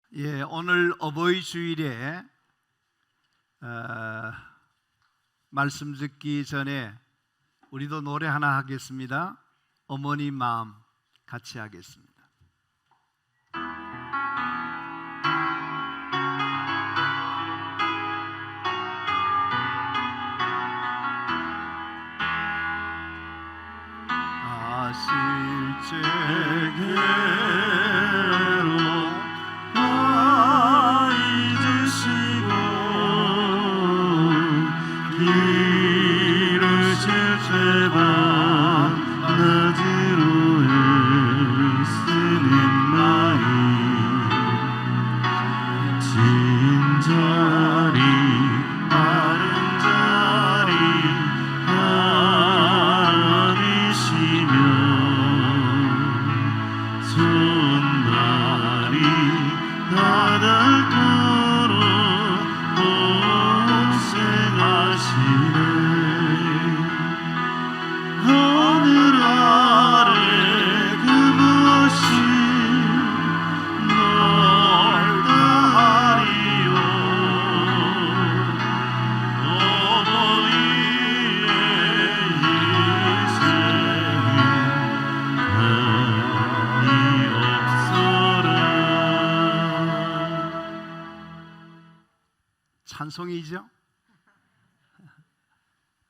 오늘 어버이 주일에 말씀 듣기 전에 우리도 노래 하나 하겠습니다. 어머니 마음 같이 하겠습니다. 실제대로 잊으시고 기르실 죄반 낮으로 애쓰는 나이 진자리 마른 자리 아니시며 손날이 닿을도록 동생하시네. 하늘 아래 그 무엇이 널 다하리요. 어머니의 인생이 없어라. 찬송이죠?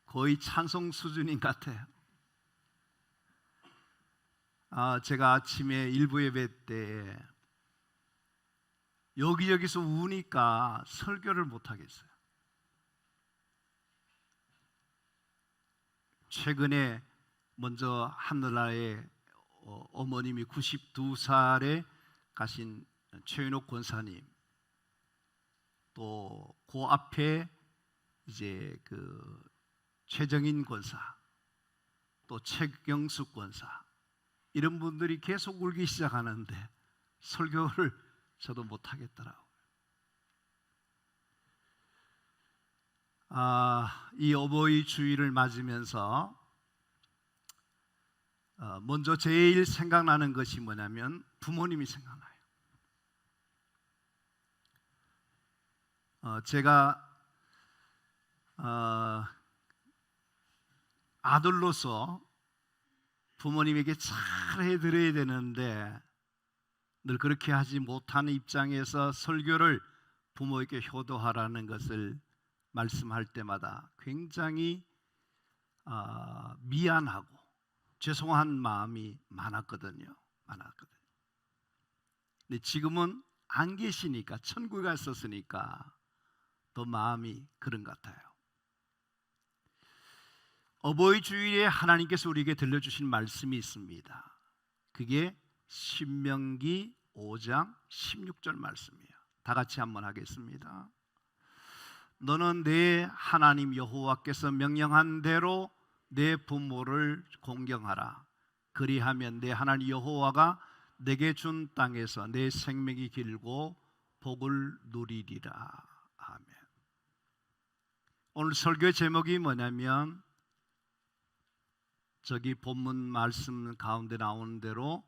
거의 찬송 수준인 것 같아요. 제가 아침에 일부 예배 때 여기저기서 우니까 설교를 못 하겠어요. 최근에 먼저 하늘나라에 어머님이 92살에 가신 최윤옥 권사님, 또 그 앞에 이제 그 최정인 권사, 또 최경숙 권사, 이런 분들이 계속 울기 시작하는데 설교를 저도 못 하겠더라고요. 이 어버이 주일을 맞으면서 먼저 제일 생각나는 것이 뭐냐면 부모님이 생각나요. 제가 아들로서 부모님에게 잘 해드려야 되는데 늘 그렇게 하지 못하는 입장에서 설교를 부모에게 효도하라는 것을 말씀할 때마다 굉장히 미안하고 죄송한 마음이 많았거든요. 근데 지금은 안 계시니까, 천국에 갔었으니까 더 마음이 그런 것 같아요. 어버이 주일에 하나님께서 우리에게 들려주신 말씀이 있습니다. 그게 신명기 5장 16절 말씀이에요. 다 같이 한번 하겠습니다. 너는 내 하나님 여호와께서 명령한 대로 내 부모를 공경하라. 그리하면 내 하나님 여호와가 내게 준 땅에서 내 생명이 길고 복을 누리리라. 아멘. 오늘 설교 제목이 뭐냐면 저기 본문 말씀 가운데 나오는 대로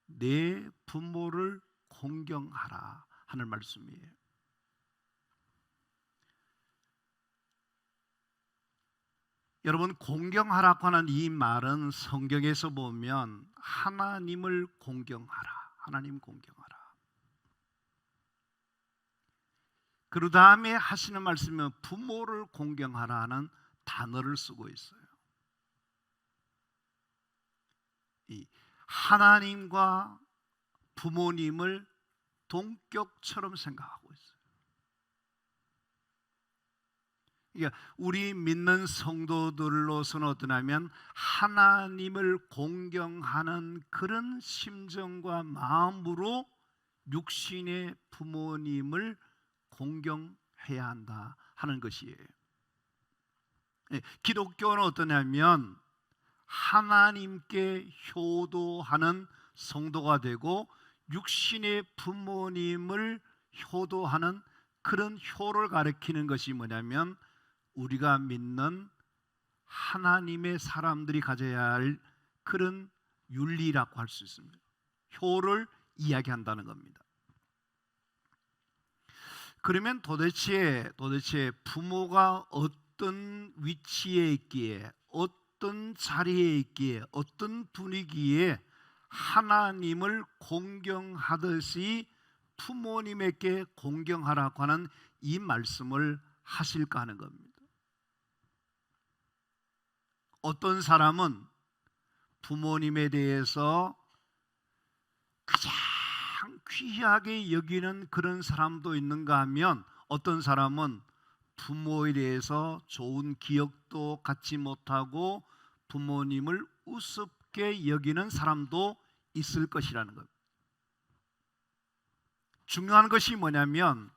내 부모를 공경하라 하는 말씀이에요. 여러분, 공경하라고 하는 이 말은 성경에서 보면 하나님을 공경하라, 하나님 공경하라. 그 다음에 하시는 말씀은 부모를 공경하라는 단어를 쓰고 있어요. 이 하나님과 부모님을 동격처럼 생각하고 있어요. 그러니까 우리 믿는 성도들로서는 어떠냐면 하나님을 공경하는 그런 심정과 마음으로 육신의 부모님을 공경해야 한다 하는 것이에요. 기독교는 어떠냐면 하나님께 효도하는 성도가 되고 육신의 부모님을 효도하는 그런 효를 가리키는 것이 뭐냐면 우리가 믿는 하나님의 사람들이 가져야 할 그런 윤리라고 할 수 있습니다. 효를 이야기한다는 겁니다. 그러면 도대체 부모가 어떤 위치에 있기에, 어떤 자리에 있기에, 어떤 분위기에 하나님을 공경하듯이 부모님에게 공경하라고 하는 이 말씀을 하실까 하는 겁니다. 어떤 사람은 부모님에 대해서 가장 귀하게 여기는 그런 사람도 있는가 하면, 어떤 사람은 부모에 대해서 좋은 기억도 갖지 못하고 부모님을 우습게 여기는 사람도 있을 것이라는 것. 중요한 것이 뭐냐면,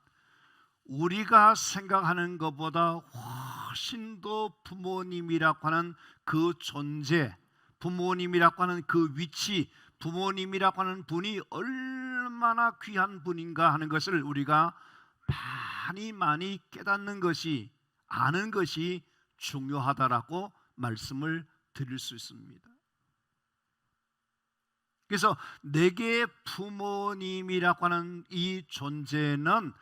우리가 생각하는 것보다 훨씬 더 부모님이라고 하는 그 존재, 부모님이라고 하는 그 위치, 부모님이라고 하는 분이 얼마나 귀한 분인가 하는 것을 우리가 많이 깨닫는 것이, 아는 것이 중요하다라고 말씀을 드릴 수 있습니다. 그래서 내게 부모님이라고 하는 이 존재는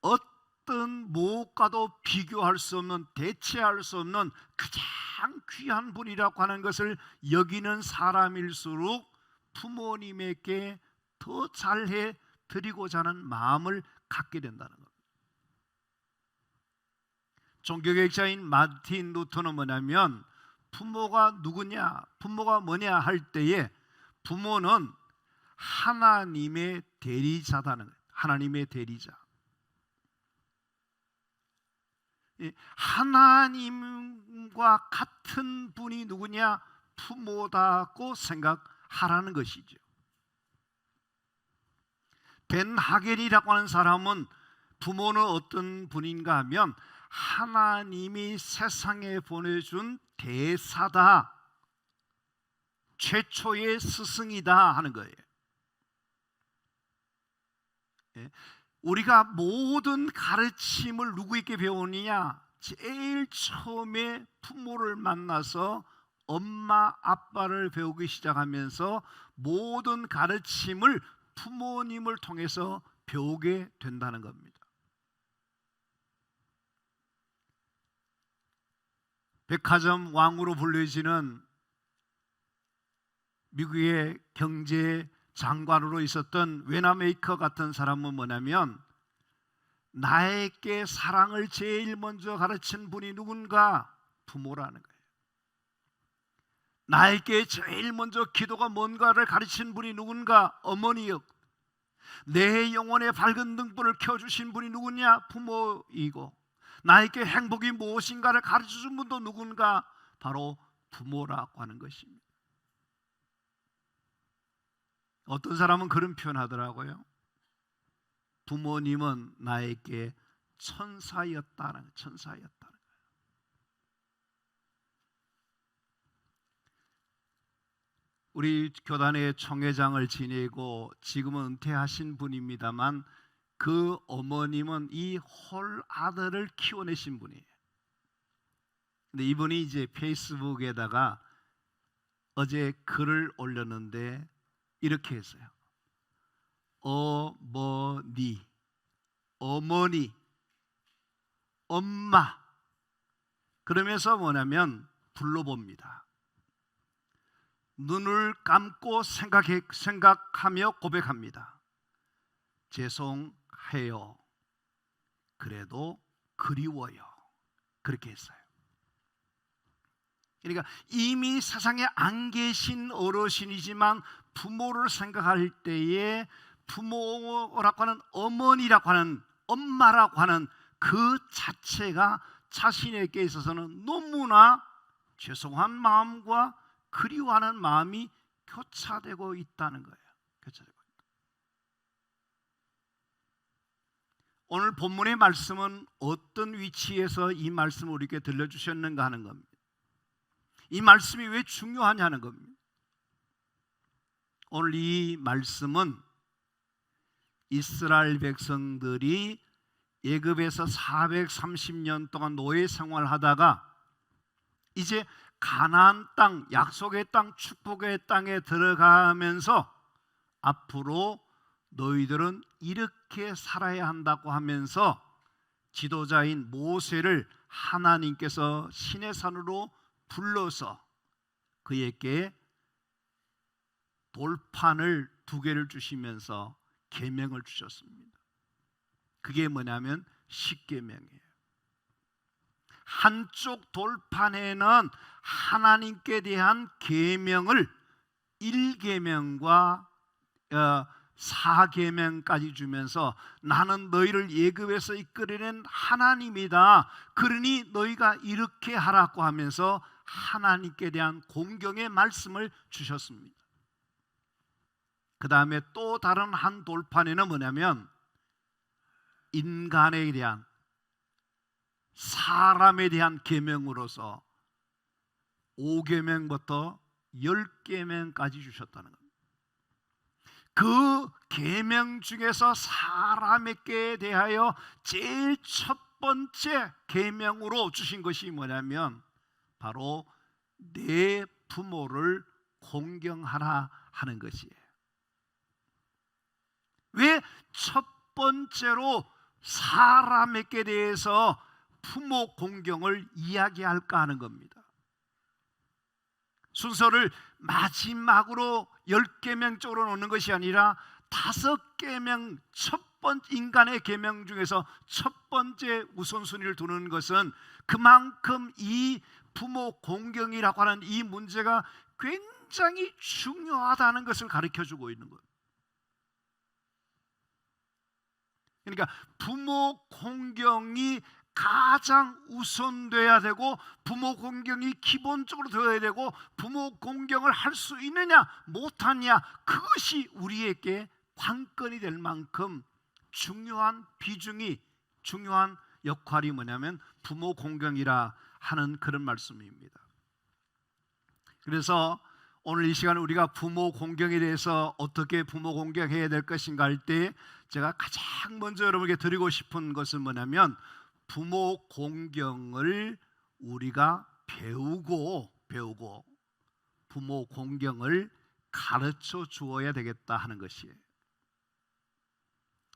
어떤 무엇과도 비교할 수 없는, 대체할 수 없는 가장 귀한 분이라고 하는 것을 여기는 사람일수록 부모님에게 더 잘해 드리고자 하는 마음을 갖게 된다는 겁니다. 종교개혁자인 마틴 루터는 뭐냐면, 부모가 누구냐, 부모가 뭐냐 할 때에 부모는 하나님의 대리자다는 거예요. 하나님의 대리자. 하나님과 같은 분이 누구냐? 부모다고 생각하라는 것이죠. 벤 하겔이라고 하는 사람은 부모는 어떤 분인가 하면, 하나님이 세상에 보내준 대사다, 최초의 스승이다 하는 거예요. 우리가 모든 가르침을 누구에게 배우느냐? 제일 처음에 부모를 만나서 엄마 아빠를 배우기 시작하면서 모든 가르침을 부모님을 통해서 배우게 된다는 겁니다. 백화점 왕으로 불려지는 미국의 경제 장관으로 있었던 웨나메이커 같은 사람은 뭐냐면, 나에게 사랑을 제일 먼저 가르친 분이 누군가? 부모라는 거예요. 나에게 제일 먼저 기도가 뭔가를 가르친 분이 누군가? 어머니였고, 내 영혼의 밝은 등불을 켜주신 분이 누구냐? 부모이고, 나에게 행복이 무엇인가를 가르쳐준 분도 누군가? 바로 부모라고 하는 것입니다. 어떤 사람은 그런 표현하더라고요. 부모님은 나에게 천사였다는 거예요. 우리 교단의 총회장을 지내고 지금은 은퇴하신 분입니다만, 그 어머님은 이 홀 아들을 키워내신 분이에요. 근데 이분이 이제 페이스북에다가 어제 글을 올렸는데 이렇게 했어요. 어머니, 엄마, 그러면서 뭐냐면 불러봅니다. 눈을 감고 생각하며 고백합니다. 죄송해요. 그래도 그리워요. 그렇게 했어요. 그러니까 이미 세상에 안 계신 어르신이지만 부모를 생각할 때에 부모라고 하는, 어머니라고 하는, 엄마라고 하는 그 자체가 자신에게 있어서는 너무나 죄송한 마음과 그리워하는 마음이 교차되고 있다는 거예요. 교차되고 있다. 오늘 본문의 말씀은 어떤 위치에서 이 말씀을 우리에게 들려주셨는가 하는 겁니다. 이 말씀이 왜 중요하냐는 겁니다. 오늘 이 말씀은 이스라엘 백성들이 애굽에서 430년 동안 노예 생활하다가 이제 가나안 땅, 약속의 땅, 축복의 땅에 들어가면서 앞으로 너희들은 이렇게 살아야 한다고 하면서 지도자인 모세를 하나님께서 시내산으로 불러서 그에게 돌판을 2개를 주시면서 계명을 주셨습니다. 그게 뭐냐면 십계명이에요. 한쪽 돌판에는 하나님께 대한 계명을 1계명과 4계명까지 주면서 나는 너희를 애굽에서 이끌어낸 하나님이다. 그러니 너희가 이렇게 하라고 하면서 하나님께 대한 공경의 말씀을 주셨습니다. 그 다음에 또 다른 한 돌판에는 뭐냐면 인간에 대한, 사람에 대한 계명으로서 5계명부터 10계명까지 주셨다는 겁니다. 그 계명 중에서 사람에게 대하여 제일 첫 번째 계명으로 주신 것이 뭐냐면 바로 내 부모를 공경하라 하는 것이에요. 왜 첫 번째로 사람에게 대해서 부모 공경을 이야기할까 하는 겁니다. 순서를 마지막으로 10계명 쪽으로 놓는 것이 아니라 5계명, 첫 번째 인간의 계명 중에서 첫 번째 우선순위를 두는 것은 그만큼 이 부모 공경이라고 하는 이 문제가 굉장히 중요하다는 것을 가르쳐주고 있는 거예요. 그러니까 부모 공경이 가장 우선돼야 되고 부모 공경이 기본적으로 되어야 되고 부모 공경을 할 수 있느냐 못하느냐 그것이 우리에게 관건이 될 만큼 중요한 비중이, 중요한 역할이 뭐냐면 부모 공경이라 하는 그런 말씀입니다. 그래서 오늘 이 시간에 우리가 부모 공경에 대해서 어떻게 부모 공경해야 될 것인가 할 때 제가 가장 먼저 여러분에게 드리고 싶은 것은 뭐냐면 부모 공경을 우리가 배우고 부모 공경을 가르쳐 주어야 되겠다 하는 것이에요.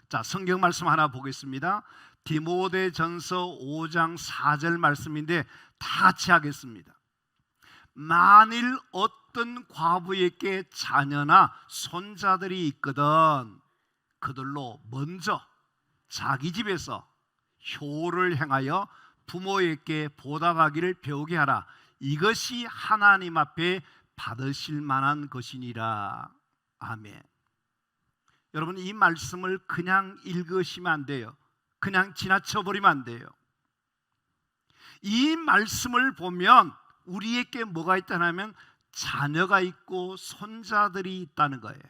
자, 성경 말씀 하나 보겠습니다. 디모데전서 5장 4절 말씀인데 다 같이 하겠습니다. 만일 어떤 과부에게 자녀나 손자들이 있거든 그들로 먼저 자기 집에서 효를 행하여 부모에게 보답하기를 배우게 하라. 이것이 하나님 앞에 받으실 만한 것이니라. 아멘. 여러분, 이 말씀을 그냥 읽으시면 안 돼요. 그냥 지나쳐 버리면 안 돼요. 이 말씀을 보면 우리에게 뭐가 있다면 자녀가 있고 손자들이 있다는 거예요.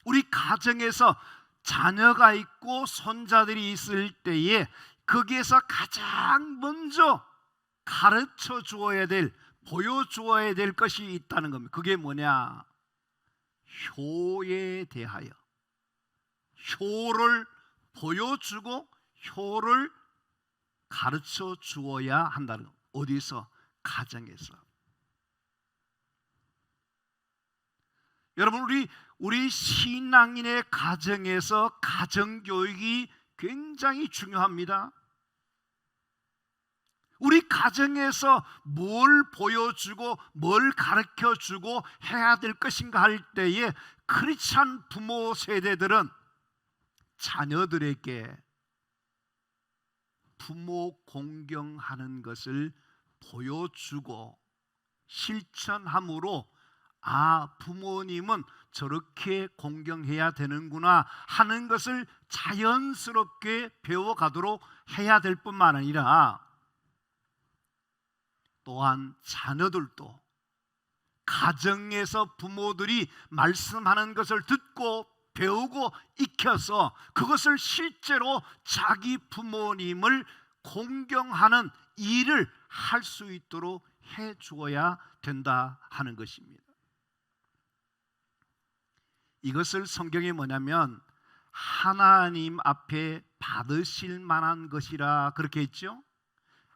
우리 가정에서 자녀가 있고 손자들이 있을 때에 거기에서 가장 먼저 가르쳐 주어야 될, 보여주어야 될 것이 있다는 겁니다. 그게 뭐냐? 효에 대하여 효를 보여주고 효를 가르쳐 주어야 한다는 겁니다. 어디서? 가정에서. 여러분, 우리 신앙인의 가정에서 가정교육이 굉장히 중요합니다. 우리 가정에서 뭘 보여주고 뭘 가르쳐주고 해야 될 것인가 할 때에 크리스찬 부모 세대들은 자녀들에게 부모 공경하는 것을 보여주고 실천함으로 부모님은 저렇게 공경해야 되는구나 하는 것을 자연스럽게 배워가도록 해야 될 뿐만 아니라 또한 자녀들도 가정에서 부모들이 말씀하는 것을 듣고 배우고 익혀서 그것을 실제로 자기 부모님을 공경하는 일을 할 수 있도록 해 주어야 된다 하는 것입니다. 이것을 성경이 뭐냐면 하나님 앞에 받으실 만한 것이라 그렇게 했죠.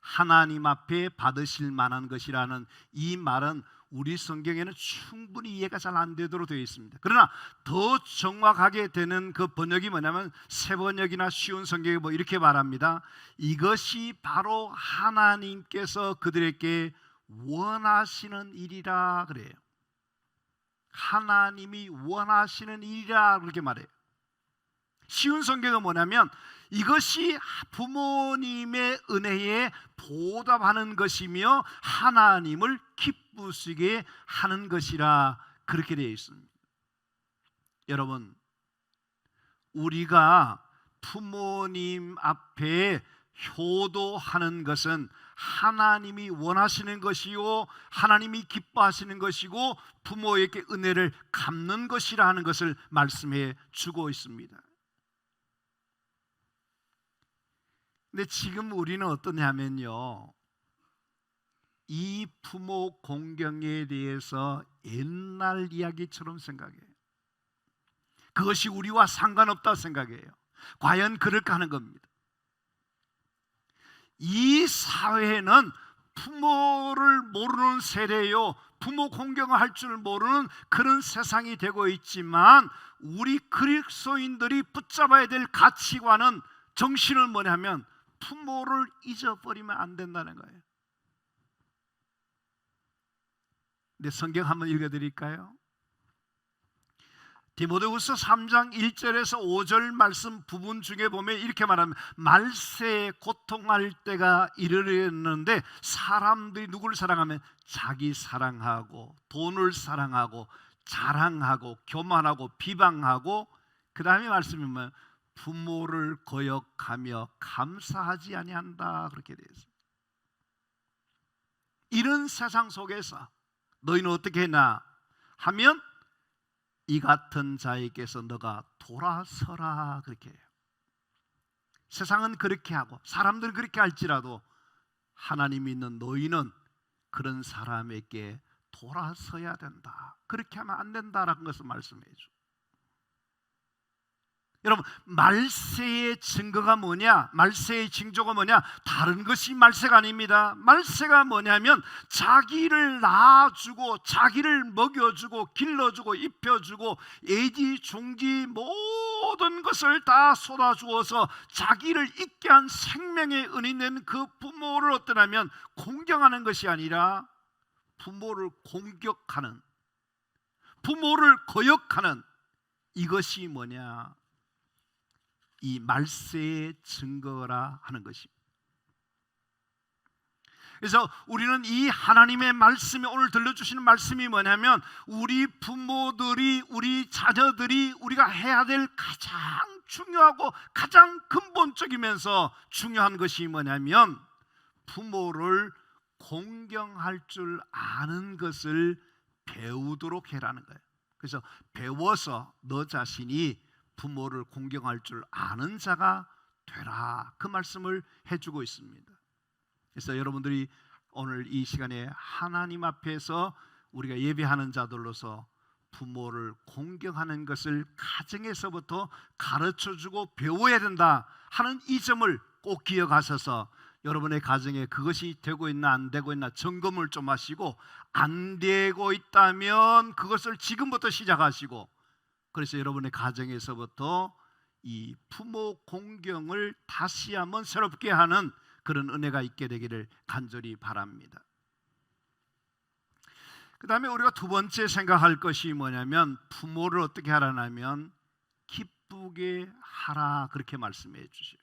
하나님 앞에 받으실 만한 것이라는 이 말은 우리 성경에는 충분히 이해가 잘 안 되도록 되어 있습니다. 그러나 더 정확하게 되는 그 번역이 뭐냐면 새 번역이나 쉬운 성경이 뭐 이렇게 말합니다. 이것이 바로 하나님께서 그들에게 원하시는 일이라 그래요. 하나님이 원하시는 일이라 그렇게 말해요. 쉬운 성경은 뭐냐면 이것이 부모님의 은혜에 보답하는 것이며 하나님을 기쁘시게 하는 것이라 그렇게 되어 있습니다. 여러분, 우리가 부모님 앞에 효도하는 것은 하나님이 원하시는 것이요 하나님이 기뻐하시는 것이고 부모에게 은혜를 갚는 것이라는 것을 말씀해 주고 있습니다. 근데 지금 우리는 어떠냐면요, 이 부모 공경에 대해서 옛날 이야기처럼 생각해요. 그것이 우리와 상관없다 생각해요. 과연 그럴까 하는 겁니다. 이 사회는 부모를 모르는 세대요, 부모 공경을 할 줄 모르는 그런 세상이 되고 있지만 우리 그리스도인들이 붙잡아야 될 가치관은, 정신은 뭐냐면 부모를 잊어버리면 안 된다는 거예요. 근데 성경 한번 읽어드릴까요? 디모데후서 3장 1절에서 5절 말씀 부분 중에 보면 이렇게 말합니다. 말세에 고통할 때가 이르렀는데 사람들이 누구를 사랑하면 자기 사랑하고 돈을 사랑하고 자랑하고 교만하고 비방하고, 그 다음에 말씀이 뭐예요? 부모를 거역하며 감사하지 아니한다 그렇게 되어 있습니다. 이런 세상 속에서 너희는 어떻게 했나 하면 이 같은 자에게서 너가 돌아서라 그렇게 해요. 세상은 그렇게 하고 사람들은 그렇게 할지라도 하나님 믿는 너희는 그런 사람에게 돌아서야 된다. 그렇게 하면 안 된다라는 것을 말씀해 줘. 여러분, 말세의 증거가 뭐냐? 말세의 징조가 뭐냐? 다른 것이 말세가 아닙니다. 말세가 뭐냐면 자기를 낳아주고 자기를 먹여주고 길러주고 입혀주고 애지중지 모든 것을 다 쏟아주어서 자기를 있게 한 생명의 은인된 그 부모를 어떠냐면 공경하는 것이 아니라 부모를 공격하는, 부모를 거역하는, 이것이 뭐냐? 이 말세의 증거라 하는 것입니다. 그래서 우리는 이 하나님의 말씀이, 오늘 들려주시는 말씀이 뭐냐면 우리 부모들이, 우리 자녀들이 우리가 해야 될 가장 중요하고 가장 근본적이면서 중요한 것이 뭐냐면 부모를 공경할 줄 아는 것을 배우도록 해라는 거예요. 그래서 배워서 너 자신이 부모를 공경할 줄 아는 자가 되라, 그 말씀을 해주고 있습니다. 그래서 여러분들이 오늘 이 시간에 하나님 앞에서 우리가 예배하는 자들로서 부모를 공경하는 것을 가정에서부터 가르쳐주고 배워야 된다 하는 이 점을 꼭 기억하셔서 여러분의 가정에 그것이 되고 있나 안 되고 있나 점검을 좀 하시고, 안 되고 있다면 그것을 지금부터 시작하시고, 그래서 여러분의 가정에서부터 이 부모 공경을 다시 한번 새롭게 하는 그런 은혜가 있게 되기를 간절히 바랍니다. 그 다음에 우리가 두 번째 생각할 것이 뭐냐면 부모를 어떻게 하라냐면 기쁘게 하라 그렇게 말씀해 주셔요.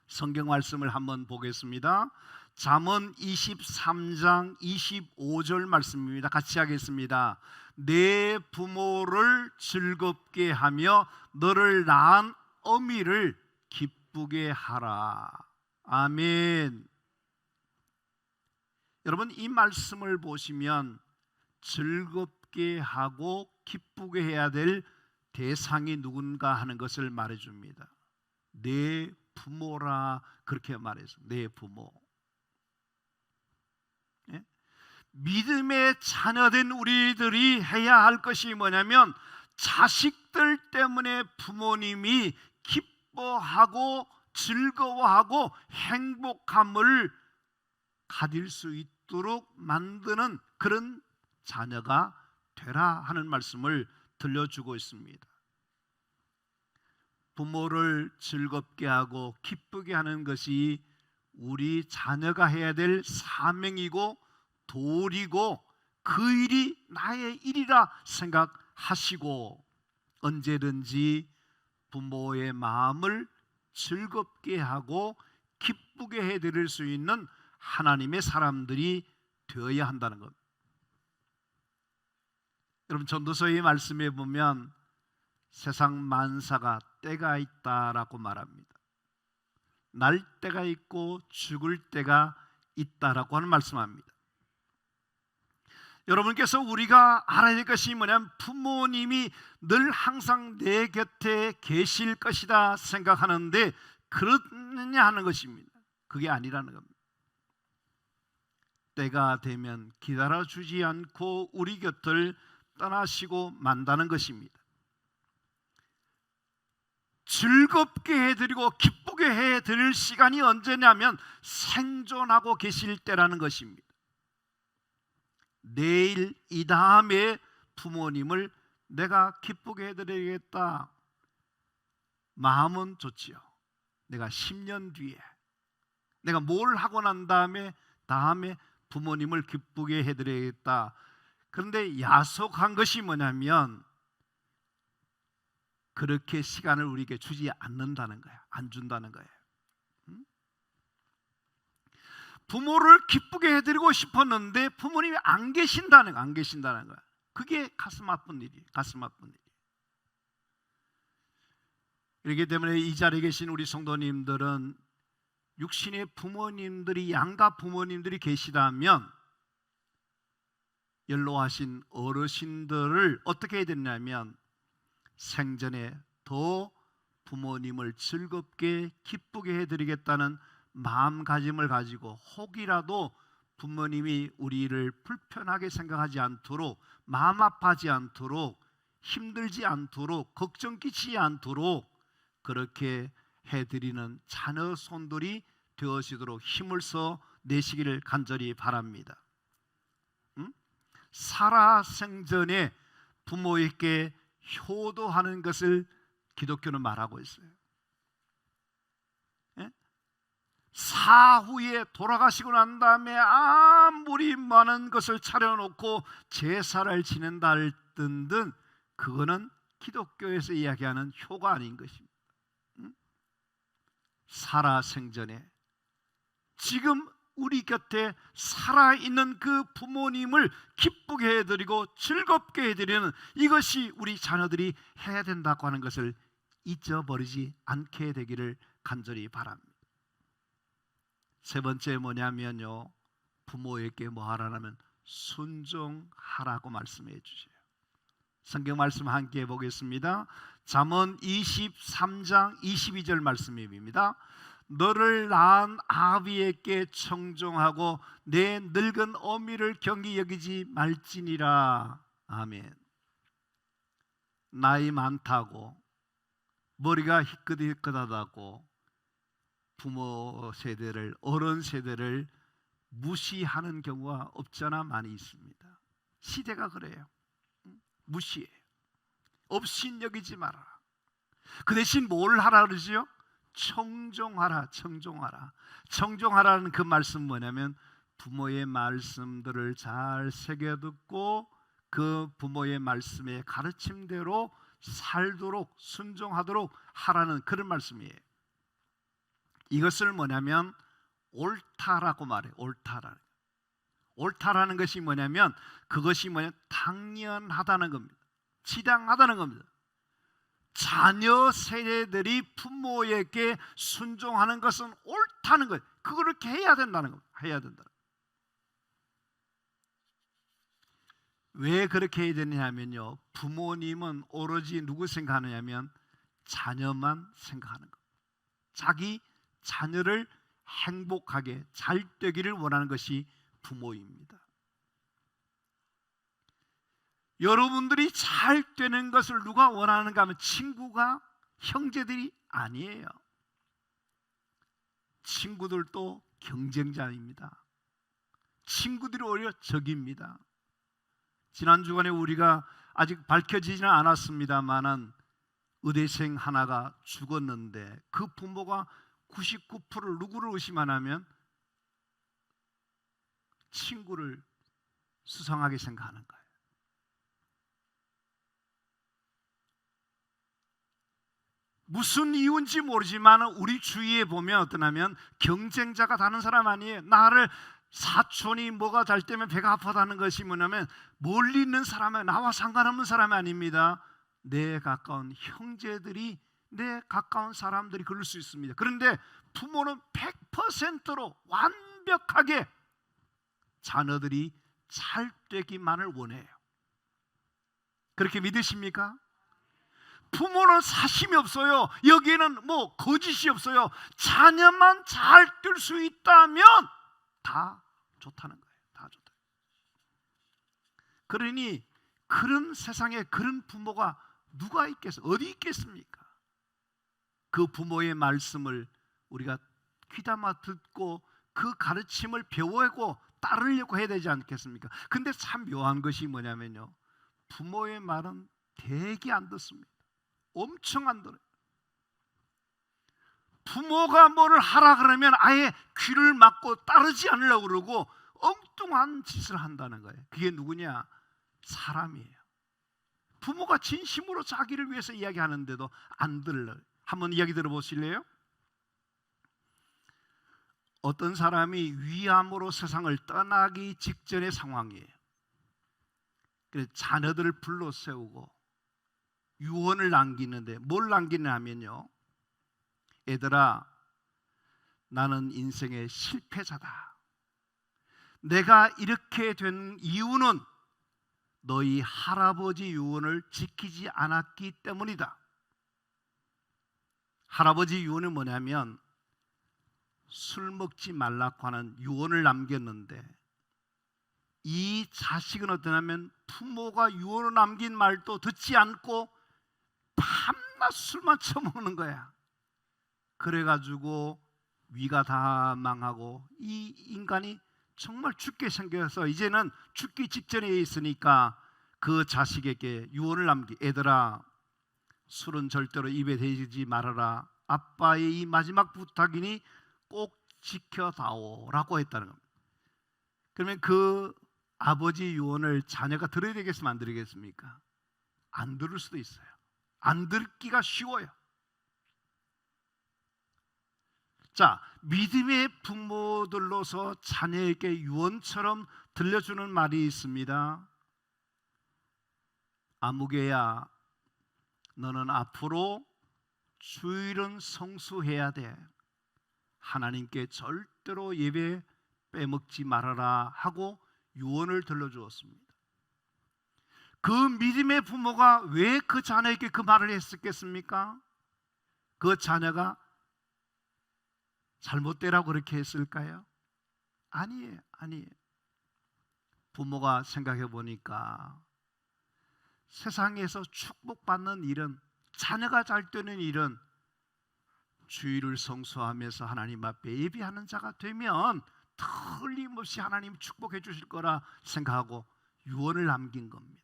성경 말씀을 한번 보겠습니다. 잠언 23장 25절 말씀입니다. 같이 하겠습니다. 내 부모를 즐겁게 하며 너를 낳은 어미를 기쁘게 하라. 아멘. 여러분, 이 말씀을 보시면 즐겁게 하고 기쁘게 해야 될 대상이 누군가 하는 것을 말해줍니다. 내 부모라 그렇게 말해서, 내 부모. 예? 믿음의 자녀된 우리들이 해야 할 것이 뭐냐면 자식들 때문에 부모님이 기뻐하고 즐거워하고 행복함을 가질 수 있도록 만드는 그런 자녀가 되라 하는 말씀을 들려주고 있습니다. 부모를 즐겁게 하고 기쁘게 하는 것이 우리 자녀가 해야 될 사명이고 도리고 그 일이 나의 일이라 생각하시고 언제든지 부모의 마음을 즐겁게 하고 기쁘게 해드릴 수 있는 하나님의 사람들이 되어야 한다는 것. 여러분, 전도서의 말씀에 보면 세상 만사가 때가 있다라고 말합니다. 날 때가 있고 죽을 때가 있다라고 하는 말씀합니다. 여러분께서 우리가 알아야 될 것이 뭐냐면 부모님이 늘 항상 내 곁에 계실 것이다 생각하는데 그렇느냐 하는 것입니다. 그게 아니라는 겁니다. 때가 되면 기다려주지 않고 우리 곁을 떠나시고 만다는 것입니다. 즐겁게 해드리고 기쁘게 해드릴 시간이 언제냐면 생존하고 계실 때라는 것입니다. 내일 이 다음에 부모님을 내가 기쁘게 해드리겠다 마음은 좋지요. 내가 10년 뒤에 내가 뭘 하고 난 다음에 부모님을 기쁘게 해드리겠다. 그런데 야속한 것이 뭐냐면 그렇게 시간을 우리에게 주지 않는다는 거야. 안 준다는 거예요. 부모를 기쁘게 해드리고 싶었는데 부모님이 안 계신다는 거야. 그게 가슴 아픈 일이에요. 가슴 아픈 일. 그렇기 때문에 이 자리에 계신 우리 성도님들은 육신의 부모님들이 양가 부모님들이 계시다면 연로하신 어르신들을 어떻게 해야 되냐면 생전에 더 부모님을 즐겁게 기쁘게 해드리겠다는 마음가짐을 가지고 혹이라도 부모님이 우리를 불편하게 생각하지 않도록 마음 아파하지 않도록 힘들지 않도록 걱정 끼치지 않도록 그렇게 해드리는 자녀 손들이 되어지도록 힘을 써 내시기를 간절히 바랍니다. 살아생전에 부모에게 효도하는 것을 기독교는 말하고 있어요. 사후에 돌아가시고 난 다음에 아무리 많은 것을 차려놓고 제사를 지낸다 할든든 그거는 기독교에서 이야기하는 효가 아닌 것입니다. 살아생전에 지금 우리 곁에 살아있는 그 부모님을 기쁘게 해드리고 즐겁게 해드리는 이것이 우리 자녀들이 해야 된다고 하는 것을 잊어버리지 않게 되기를 간절히 바랍니다. 세 번째 뭐냐면요, 부모에게 뭐 하라면 순종하라고 말씀해 주세요. 성경 말씀 함께 보겠습니다. 잠언 23장 22절 말씀입니다. 너를 낳은 아비에게 청종하고 내 늙은 어미를 경히 여기지 말지니라. 아멘. 나이 많다고 머리가 희끗희끗하다고 부모 세대를 어른 세대를 무시하는 경우가 없잖아 많이 있습니다. 시대가 그래요. 무시해. 업신 여기지 마라. 그 대신 뭘 하라 그러지요? 청종하라. 청종하라. 청종하라는 그 말씀 뭐냐면 부모의 말씀들을 잘 새겨듣고 그 부모의 말씀의 가르침대로 살도록 순종하도록 하라는 그런 말씀이에요. 이것을 뭐냐면 옳다라고 말해요. 옳다라는 것이 뭐냐면 그것이 당연하다는 겁니다. 지당하다는 겁니다. 자녀 세대들이 부모에게 순종하는 것은 옳다는 거예요. 그렇게 해야 된다는 겁니다. 해야 된다. 왜 그렇게 해야 되느냐면요, 부모님은 오로지 누구 생각하느냐면 자녀만 생각하는 겁니다. 자기 자녀를 행복하게 잘 되기를 원하는 것이 부모입니다. 여러분들이 잘 되는 것을 누가 원하는가 하면 친구가, 형제들이 아니에요. 친구들도 경쟁자입니다. 친구들이 오히려 적입니다. 지난 주간에 우리가 아직 밝혀지지는 않았습니다만은 의대생 하나가 죽었는데 그 부모가 99%를 누구를 의심하냐면 친구를 수상하게 생각하는 거예요. 무슨 이유인지 모르지만 우리 주위에 보면 어떠냐면 경쟁자가 다른 사람 아니에요. 나를 사촌이 뭐가 잘 때문에 배가 아프다는 것이 뭐냐면 멀리 있는 사람이 나와 상관없는 사람이 아닙니다. 내 가까운 형제들이, 내 가까운 사람들이 그럴 수 있습니다. 그런데 부모는 100%로 완벽하게 자녀들이 잘 되기만을 원해요. 그렇게 믿으십니까? 부모는 사심이 없어요. 여기에는 뭐 거짓이 없어요. 자녀만 잘 될 수 있다면 다 좋다는 거예요. 다 좋다. 그러니 그런 세상에 그런 부모가 누가 있겠어요? 어디 있겠습니까? 그 부모의 말씀을 우리가 귀담아 듣고 그 가르침을 배우고 따르려고 해야 되지 않겠습니까? 근데 참 묘한 것이 뭐냐면요, 부모의 말은 되게 안 듣습니다. 엄청 안 들어요. 부모가 뭐를 하라 그러면 아예 귀를 막고 따르지 않으려고 그러고 엉뚱한 짓을 한다는 거예요. 그게 누구냐? 사람이에요. 부모가 진심으로 자기를 위해서 이야기하는데도 안 들어요. 한번 이야기 들어보실래요? 어떤 사람이 위암으로 세상을 떠나기 직전의 상황이에요. 그래서 자녀들을 불러 세우고 유언을 남기는데 뭘 남기냐면요, 얘들아, 나는 인생의 실패자다. 내가 이렇게 된 이유는 너희 할아버지 유언을 지키지 않았기 때문이다. 할아버지 유언은 뭐냐면 술 먹지 말라고 하는 유언을 남겼는데 이 자식은 어떠냐면 부모가 유언을 남긴 말도 듣지 않고 밤낮 술만 처먹는 거야. 그래가지고 위가 다 망하고 이 인간이 정말 죽게 생겨서 이제는 죽기 직전에 있으니까 그 자식에게 유언을 얘들아, 술은 절대로 입에 대지 말아라. 아빠의 이 마지막 부탁이니 꼭 지켜다오라고 했다는 겁니다. 그러면 그 아버지 유언을 자녀가 들어야 되겠으면 안 들으겠습니까? 안 들을 수도 있어요. 안 듣기가 쉬워요. 자, 믿음의 부모들로서 자녀에게 유언처럼 들려주는 말이 있습니다. 아무개야, 너는 앞으로 주일은 성수해야 돼. 하나님께 절대로 예배 빼먹지 말아라 하고 유언을 들려주었습니다. 그 믿음의 부모가 왜 그 자녀에게 그 말을 했었겠습니까? 그 자녀가 잘못되라고 그렇게 했을까요? 아니에요. 부모가 생각해 보니까 세상에서 축복받는 일은, 자녀가 잘 되는 일은 주일을 성수하면서 하나님 앞에 예배하는 자가 되면 틀림없이 하나님 축복해 주실 거라 생각하고 유언을 남긴 겁니다.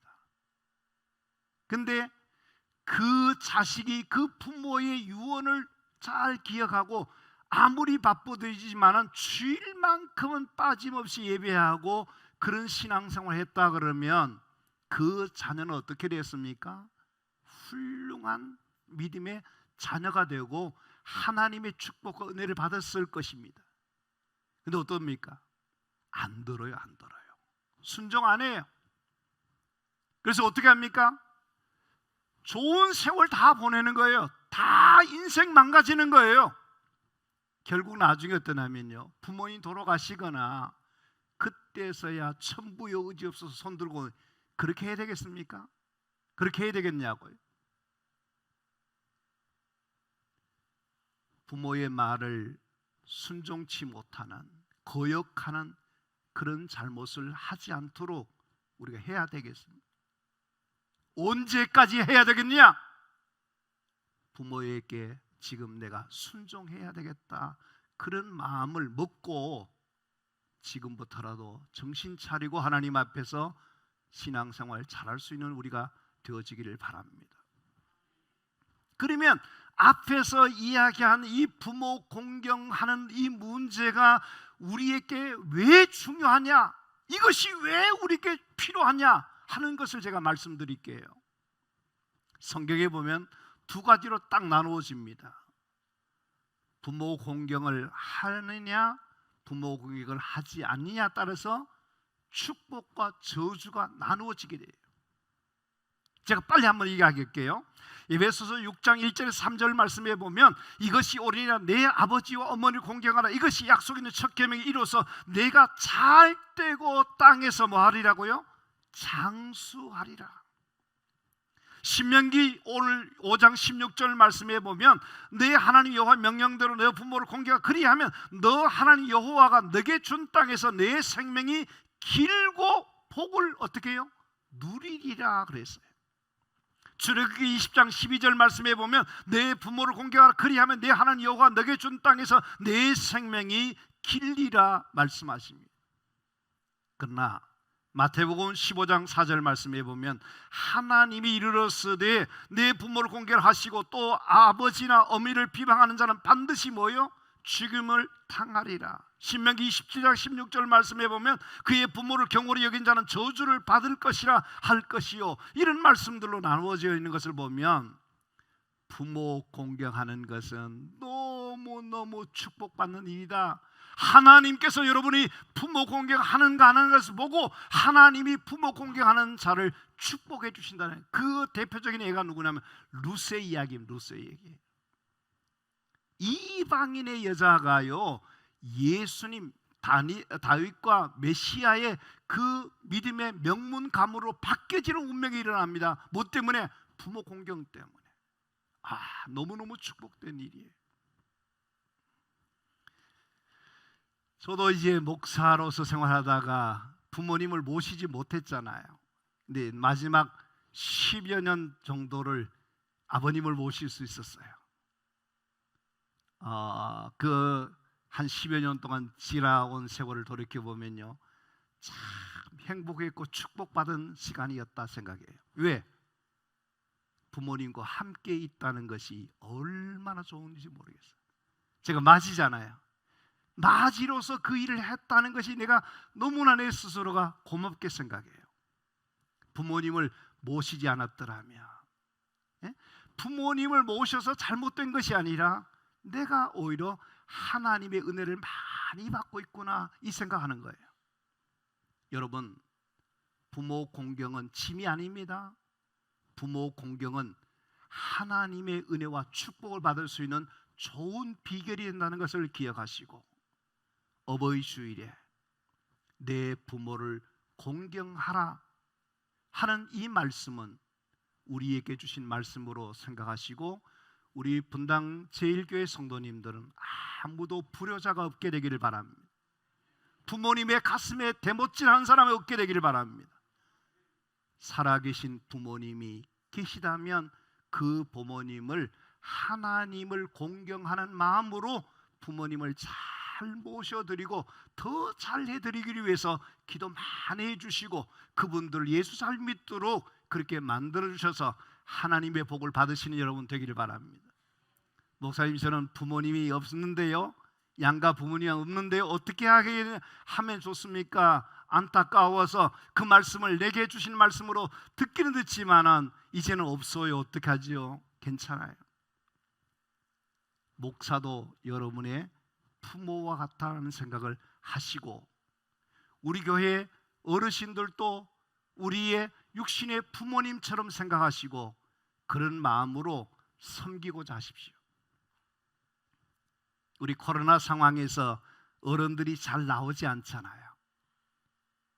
근데 그 자식이 그 부모의 유언을 잘 기억하고 아무리 바쁘지만은 주일만큼은 빠짐없이 예배하고 그런 신앙생활을 했다 그러면 그 자녀는 어떻게 됐습니까? 훌륭한 믿음의 자녀가 되고 하나님의 축복과 은혜를 받았을 것입니다. 근데 어떻습니까? 안 들어요. 순종 안 해요. 그래서 어떻게 합니까? 좋은 세월 다 보내는 거예요. 다 인생 망가지는 거예요. 결국 나중에 어떠냐면요, 부모님 돌아가시거나 그때서야 천부여 의지 없어서 손들고 그렇게 해야 되겠습니까? 그렇게 해야 되겠냐고요. 부모의 말을 순종치 못하는, 거역하는 그런 잘못을 하지 않도록 우리가 해야 되겠습니다. 언제까지 해야 되겠냐? 부모에게 지금 내가 순종해야 되겠다, 그런 마음을 먹고 지금부터라도 정신 차리고 하나님 앞에서 신앙생활 잘할 수 있는 우리가 되어지기를 바랍니다. 그러면 앞에서 이야기한 이 부모 공경하는 이 문제가 우리에게 왜 중요하냐, 이것이 왜 우리에게 필요하냐 하는 것을 제가 말씀드릴게요. 성경에 보면 두 가지로 딱 나누어집니다. 부모 공경을 하느냐, 부모 공경을 하지 않느냐에 따라서 축복과 저주가 나누어지게 돼요. 제가 빨리 한번 얘기할게요. 에베소서 6장 1절에서 3절 말씀에 보면 이것이 옳으니라, 내 아버지와 어머니를 공경하라. 이것이 약속 있는 첫 계명이 이로써 내가 잘 되고 땅에서 뭐 하리라고요? 장수하리라. 신명기 오늘 5장 16절 말씀에 보면 내 하나님 여호와 명령대로 내 부모를 공경하라. 그리하면 너 하나님 여호와가 너에게 준 땅에서 내 생명이 길고 복을 어떻게 해요? 누리리라 그랬어요. 출애굽기 20장 12절 말씀에 보면 내 부모를 공경하라. 그리하면 내 하나님 여호와가 너에게 준 땅에서 내 생명이 길리라 말씀하십니다. 그러나 마태복음 15장 4절 말씀에 보면 하나님이 이르렀으되 내 부모를 공경하시고 또 아버지나 어미를 비방하는 자는 반드시 뭐요? 죽음을 당하리라. 신명기 27장 16절 말씀에 보면 그의 부모를 경홀히 여긴 자는 저주를 받을 것이라 할 것이요. 이런 말씀들로 나누어져 있는 것을 보면 부모 공경하는 것은 너무너무 축복받는 일이다. 하나님께서 여러분이 부모 공경하는가 하는 것을 보고 하나님이 부모 공경하는 자를 축복해 주신다는 그 대표적인 예가 누구냐면 루세 이야기입니다. 루세 얘기. 이방인의 여자가요 예수님 다윗과 메시아의 그 믿음의 명문가문으로 바뀌어지는 운명이 일어납니다. 뭐 때문에? 부모 공경 때문에. 너무너무 축복된 일이에요. 저도 이제 목사로서 생활하다가 부모님을 모시지 못했잖아요. 근데 마지막 10여 년 정도를 아버님을 모실 수 있었어요. 그 한 10여 년 동안 지나온 세월을 돌이켜보면요 참 행복했고 축복받은 시간이었다 생각해요. 왜? 부모님과 함께 있다는 것이 얼마나 좋은지 모르겠어요. 제가 맞이잖아요. 맞이로서 그 일을 했다는 것이 내가 너무나 내 스스로가 고맙게 생각해요. 부모님을 모시지 않았더라면, 부모님을 모셔서 잘못된 것이 아니라 내가 오히려 하나님의 은혜를 많이 받고 있구나 이 생각하는 거예요. 여러분, 부모 공경은 짐이 아닙니다. 부모 공경은 하나님의 은혜와 축복을 받을 수 있는 좋은 비결이 된다는 것을 기억하시고 어버이 주일에 내 부모를 공경하라 하는 이 말씀은 우리에게 주신 말씀으로 생각하시고 우리 분당 제1교회 성도님들은 아무도 불효자가 없게 되기를 바랍니다. 부모님의 가슴에 대못질 한 사람이 없게 되기를 바랍니다. 살아계신 부모님이 계시다면 그 부모님을 하나님을 공경하는 마음으로 부모님을 잘 모셔드리고 더 잘해드리기 위해서 기도 많이 해주시고 그분들을 예수 잘 믿도록 그렇게 만들어주셔서 하나님의 복을 받으시는 여러분 되기를 바랍니다. 목사님, 저는 부모님이 없는데요, 양가 부모님이 없는데요, 어떻게 하면 좋습니까? 안타까워서 그 말씀을 내게 주신 말씀으로 듣기는 듣지만은 이제는 없어요. 어떻게 하지요? 괜찮아요. 목사도 여러분의 부모와 같다는 생각을 하시고 우리 교회 어르신들도 우리의 육신의 부모님처럼 생각하시고 그런 마음으로 섬기고자 하십시오. 우리 코로나 상황에서 어른들이 잘 나오지 않잖아요.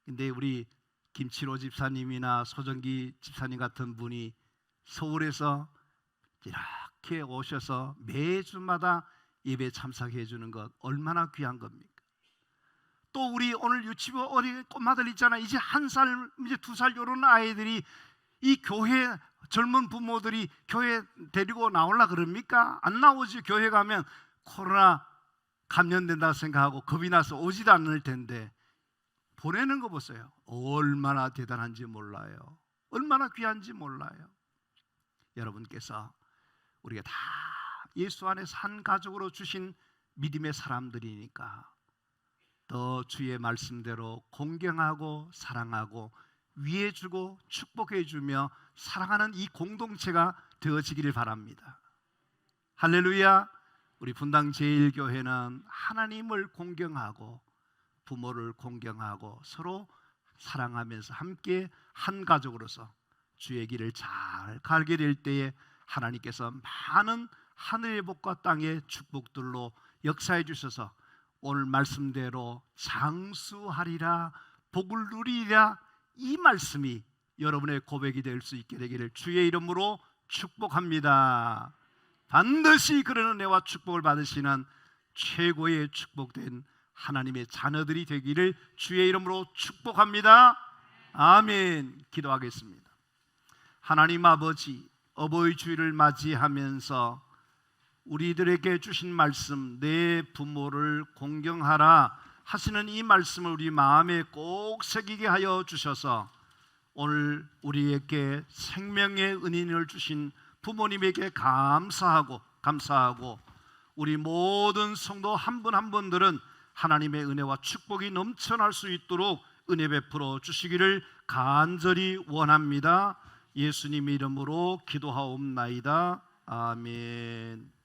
근데 우리 김치로 집사님이나 소정기 집사님 같은 분이 서울에서 이렇게 오셔서 매주마다 예배 참석해 주는 것 얼마나 귀한 겁니까? 또 우리 오늘 유치부 어린 꼬마들 있잖아요. 이제 1살, 이제 2살 이런 아이들이 이 교회 젊은 부모들이 교회 데리고 나오려 그럽니까? 안 나오지. 교회 가면 코로나 감염된다고 생각하고 겁이 나서 오지도 않을 텐데 보내는 거 보세요. 얼마나 대단한지 몰라요. 얼마나 귀한지 몰라요. 여러분께서 우리가 다 예수 안에서 한 가족으로 주신 믿음의 사람들이니까 더 주의 말씀대로 공경하고 사랑하고 위해주고 축복해주며 사랑하는 이 공동체가 되어지기를 바랍니다. 할렐루야. 우리 분당 제1교회는 하나님을 공경하고 부모를 공경하고 서로 사랑하면서 함께 한 가족으로서 주의 길을 잘 가게 될 때에 하나님께서 많은 하늘의 복과 땅의 축복들로 역사해 주셔서 오늘 말씀대로 장수하리라, 복을 누리리라, 이 말씀이 여러분의 고백이 될 수 있게 되기를 주의 이름으로 축복합니다. 반드시 그런 은혜와 축복을 받으시는 최고의 축복된 하나님의 자녀들이 되기를 주의 이름으로 축복합니다. 아멘. 기도하겠습니다. 하나님 아버지, 어버이 주일을 맞이하면서 우리들에게 주신 말씀, 내 부모를 공경하라 하시는 이 말씀을 우리 마음에 꼭 새기게 하여 주셔서 오늘 우리에게 생명의 은인을 주신 부모님에게 감사하고 우리 모든 성도 한 분 한 분들은 하나님의 은혜와 축복이 넘쳐날 수 있도록 은혜 베풀어 주시기를 간절히 원합니다. 예수님 이름으로 기도하옵나이다. 아멘.